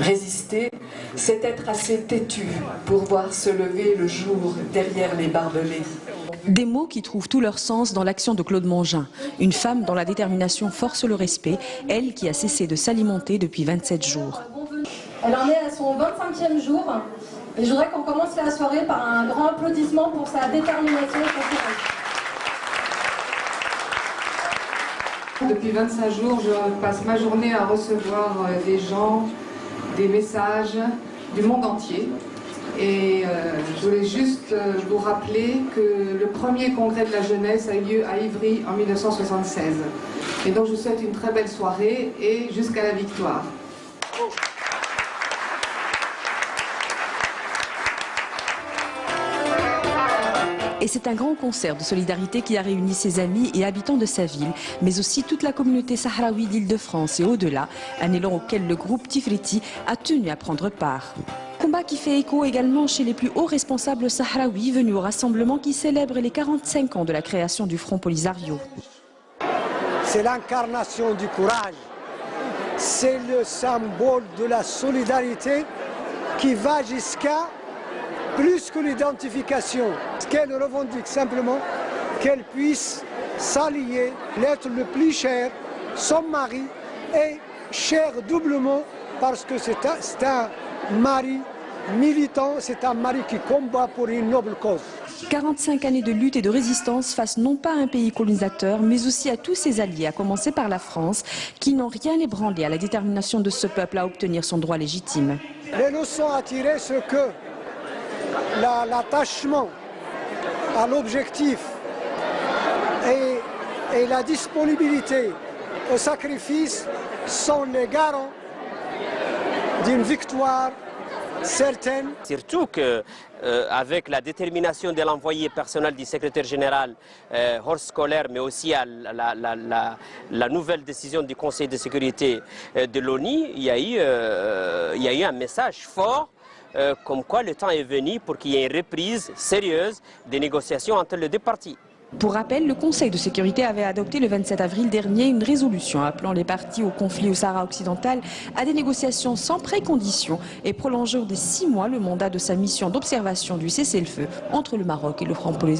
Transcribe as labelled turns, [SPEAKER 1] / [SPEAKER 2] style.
[SPEAKER 1] Résister, c'est être assez têtu pour voir se lever le jour derrière les barbelés.
[SPEAKER 2] Des mots qui trouvent tout leur sens dans l'action de Claude Mongin, une femme dont la détermination force le respect, elle qui a cessé de s'alimenter depuis 27 jours.
[SPEAKER 3] Elle en est à son 25e jour et je voudrais qu'on commence la soirée par un grand applaudissement pour sa détermination.
[SPEAKER 4] Depuis 25 jours, je passe ma journée à recevoir des gens, des messages du monde entier. Et je voulais juste vous rappeler que le premier congrès de la jeunesse a eu lieu à Ivry en 1976. Et donc je vous souhaite une très belle soirée et jusqu'à la victoire.
[SPEAKER 2] Et c'est un grand concert de solidarité qui a réuni ses amis et habitants de sa ville, mais aussi toute la communauté sahraoui d'Île-de-France et au-delà, un élan auquel le groupe Tifriti a tenu à prendre part. Combat qui fait écho également chez les plus hauts responsables sahraouis venus au rassemblement qui célèbre les 45 ans de la création du Front Polisario.
[SPEAKER 5] C'est l'incarnation du courage, c'est le symbole de la solidarité qui va jusqu'à plus que l'identification. Ce qu'elle revendique simplement, qu'elle puisse s'allier, l'être le plus cher, son mari est cher doublement parce que c'est un mari militant, c'est un mari qui combat pour une noble cause.
[SPEAKER 2] 45 années de lutte et de résistance face non pas à un pays colonisateur, mais aussi à tous ses alliés, à commencer par la France, qui n'ont rien ébranlé à la détermination de ce peuple à obtenir son droit légitime.
[SPEAKER 5] Les leçons à tirer, c'est que l'attachement à l'objectif et la disponibilité au sacrifice sont les garants d'une victoire certaine.
[SPEAKER 6] Surtout qu'avec la détermination de l'envoyé personnel du secrétaire général Horst Kohler, mais aussi à la nouvelle décision du Conseil de sécurité de l'ONU, il y a eu un message fort comme quoi le temps est venu pour qu'il y ait une reprise sérieuse des négociations entre les deux parties.
[SPEAKER 2] Pour rappel, le Conseil de sécurité avait adopté le 27 avril dernier une résolution appelant les parties au conflit au Sahara occidental à des négociations sans préconditions et prolongeant de 6 mois le mandat de sa mission d'observation du cessez-le-feu entre le Maroc et le Front Polisario.